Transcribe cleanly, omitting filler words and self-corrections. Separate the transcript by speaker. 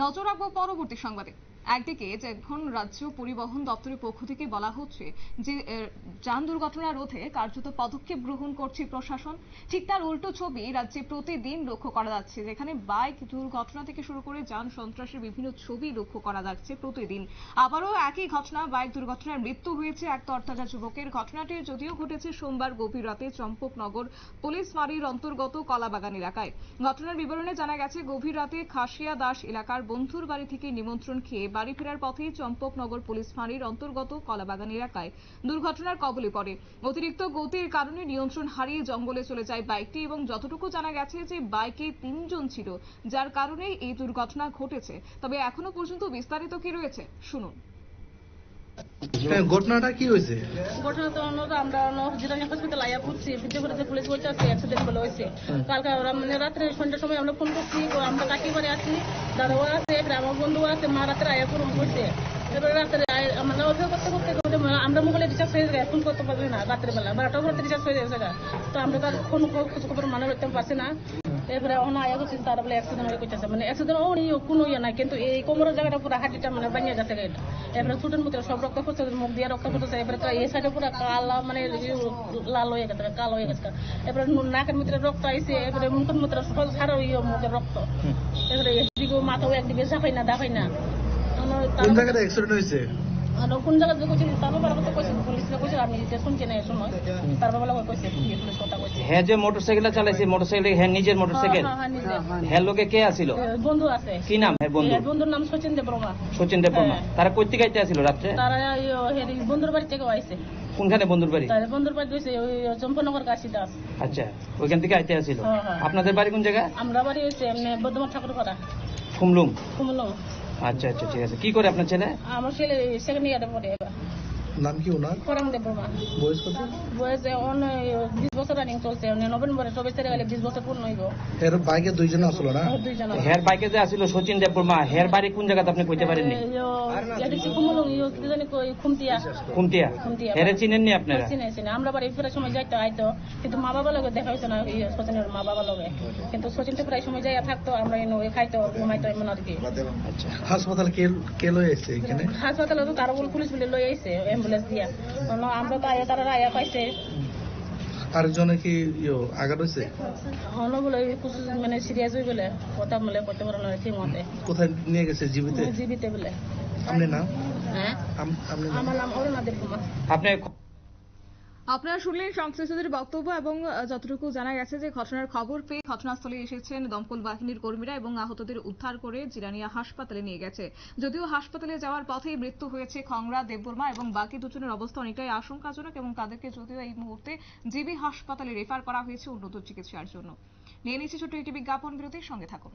Speaker 1: নজর রাখবো পরবর্তী সংবাদে। একদিকে এখন রাজ্য পরিবহন দপ্তরের পক্ষ থেকে বলা হচ্ছে যে যান দুর্ঘটনা রোধে কার্যত পদক্ষেপ গ্রহণ করছে প্রশাসন, ঠিক তার উল্টো ছবি রাজ্যে প্রতিদিন লক্ষ্য করা যাচ্ছে, যেখানে বাইক দুর্ঘটনা থেকে শুরু করে যান সন্ত্রাসের বিভিন্ন ছবি লক্ষ্য করা যাচ্ছে প্রতিদিন। আবারও একই ঘটনা, বাইক দুর্ঘটনায় মৃত্যু হয়েছে এক তরতাজা যুবকের। ঘটনাটি যদিও ঘটেছে সোমবার গভীর রাতে চম্পকনগর পুলিশ ফাঁড়ির অন্তর্গত কলাবাগান এলাকায়। ঘটনার বিবরণে জানা গেছে, গভীর রাতে খাসিয়া দাস এলাকার বন্ধুর বাড়ি থেকে নিমন্ত্রণ খেয়ে বাড়ি ফেরার পথে চম্পকনগর পুলিশ ফাঁড়ির অন্তর্গত কলাবাগান এলাকায় দুর্ঘটনার কবলে পড়ে। অতিরিক্ত গতির কারণে নিয়ন্ত্রণ হারিয়ে জঙ্গলে চলে যায় বাইকটি এবং যতটুকু জানা গেছে যে বাইকে 3 জন ছিল, যার কারণে এই দুর্ঘটনা ঘটেছে। তবে এখনো পর্যন্ত বিস্তারিত কি রয়েছে শুনুন।
Speaker 2: ঘটনাটা কি হয়েছে?
Speaker 3: ঘটনা তো আমরা জিরানি হসপিটাল আয়া পড়ছি, ভিডিও করে পুলিশ বলছে অ্যাক্সিডেন্ট বলে হয়েছে। কালকে আমরা মানে রাত্রে সন্ধ্যার সময় আমরা ফোন করছি, আমরা কাকি বাড়ি আছি, দাদাও আছে, আমার বন্ধু আছে, মা রাত্রে আয়া ফোন করছে। এবার রাত্রে আমরা অপেক্ষা করতে করতে আমরা মোবাইলে রিচার্জ হয়ে যায়, ফোন করতে পারবে না, রাত্রে বেলা 12টার পর রিচার্জ হয়ে যাচ্ছে। তো আমরা তার ফোন খোঁজ খবর মানে করতে পারছি না। এবারে ওখানে আয়া করছি, তারা বলে অ্যাক্সিডেন্ট হয়ে করতেছে, মানে অ্যাক্সিডেন্ট কোনো ইয়ে নাই, কিন্তু এই কোমরের জায়গাটা পুরো হাঁটিটা মানে ভাঙিয়ে গেছে। এবারে ছুটের মধ্যে সব রক্ত পড়ছে, মুখ দিয়ে রক্ত পড়তেছে। এবারে এই সাইডে পুরো কালা মানে লাল হয়ে গেছে, কালো হয়ে গেছে। এবারে নাকের মধ্যে রক্ত আইছে, এবারে মুখের মধ্যে সারা মুখের রক্ত। এবারে একদিকে মাথাও একদিকে ঝাঁপাই না দাফাই না।
Speaker 2: কোন জায়গায় অ্যাক্সিডেন্ট হয়েছে?
Speaker 3: কোন জায়গায় কইছি তার বাবার কথা কইছি, পুলিশরা কইছে, আমি যে শুনছি না এই সময় তার বাবা লাগা কইছে, পুলিশ কথা কইছে।
Speaker 4: হ্যাঁ, যে মোটরসাইকেল চালাইছে, মোটরসাইকেল হ্যাঁ নিজের মোটরসাইকেল? হ্যাঁ, লোকে কে আছিল?
Speaker 3: বন্ধু আছে।
Speaker 4: কি নাম হ্যাঁ বন্ধু?
Speaker 3: বন্ধুর নাম সচিন দেববর্মা।
Speaker 4: সচিন দেববর্মা। তারা কই থেকে আইতে আসিল রাত্রে?
Speaker 3: তারা বন্ধুর বাড়ি থেকে আইছে।
Speaker 4: কোনখানে বন্ধুর বাড়ি?
Speaker 3: বন্ধুর বাড়ি হইছে ওই চম্পকনগর কাশিদাস।
Speaker 4: আচ্ছা, ওইখান থেকে আইতে আসিল। আপনাদের বাড়ি কোন জায়গা?
Speaker 3: আমরা বাড়ি হইছে এমনি বর্ধমান ঠাকুরপাড়া,
Speaker 4: খুমলুম।
Speaker 3: খুমলুম।
Speaker 4: আচ্ছা আচ্ছা, ঠিক আছে। কি করে আপনার ছেলে?
Speaker 3: আমার ছেলে সেকেন্ড ইয়ারে পড়ে। এবার
Speaker 2: নাম কি ওনার?
Speaker 3: ফরাং দেববর্মা।
Speaker 2: বয়স কত?
Speaker 3: বয়স 20 বছর রানিং চলছে, নভেম্বরে 24 তারিখে 20 বছর পূর্ণ হইব।
Speaker 2: এর বাইকে দুইজন আসলো না?
Speaker 3: দুইজন।
Speaker 4: হের বাইকে যে আসিল সচিন দেববর্মা, হের বাড়ি কোন জায়গাতে আপনি কইতে পারেননি?
Speaker 3: খুমতিয়া।
Speaker 4: খুমতিয়া। হেরে চিনেননি আপনারা?
Speaker 3: চিনে আমরা বাড়ি ফেরার সময় যাইতো আইতো, কিন্তু মা বাবা লগে দেখা হয়েছে না সচিনের মা বাবা লগে, কিন্তু সচিন তো প্রায় সময় যাইয়া থাকতো, আমরা খাইতো ঘুমাইতো এমন আর কি।
Speaker 2: হাসপাতাল কে লই আসছে এখানে?
Speaker 3: হাসপাতালে তো তারা পুলিশ বলে লই আইছে অ্যাম্বুলেন্স দিয়া, আমরা তো আয়া তারা আয়া পাইছে।
Speaker 2: আরেকজনে কি আঘাত হয়েছে?
Speaker 3: হলো বলে মানে সিরিয়াস হয়ে গেলে কথা বলে করতে পারো না ঠিক মতে।
Speaker 2: কোথায় নিয়ে গেছে? জীবিতে?
Speaker 3: জীবিতে বলে।
Speaker 2: আপনি নাম?
Speaker 3: হ্যাঁ, আমার নাম অরুণা দেবকুমা।
Speaker 4: আপনি
Speaker 1: আপনারা শুনলেন সংশ্লিষ্টদের বক্তব্য এবং যতটুকু জানা গেছে যে ঘটনার খবর পেয়ে ঘটনাস্থলে এসেছেন দমকল বাহিনীর কর্মীরা এবং আহতদের উদ্ধার করে জিরানিয়া হাসপাতালে নিয়ে গেছে। যদিও হাসপাতালে যাওয়ার পথেই মৃত্যু হয়েছে খংরা দেববর্মা এবং বাকি দুজনের অবস্থা অনেকটাই আশঙ্কাজনক এবং তাদেরকে যদিও এই মুহূর্তে জিবি হাসপাতালে রেফার করা হয়েছে উন্নত চিকিৎসার জন্য। নিয়ে নিচ্ছে ছোট্ট একটি বিজ্ঞাপন বিরতির সঙ্গে থাকুন।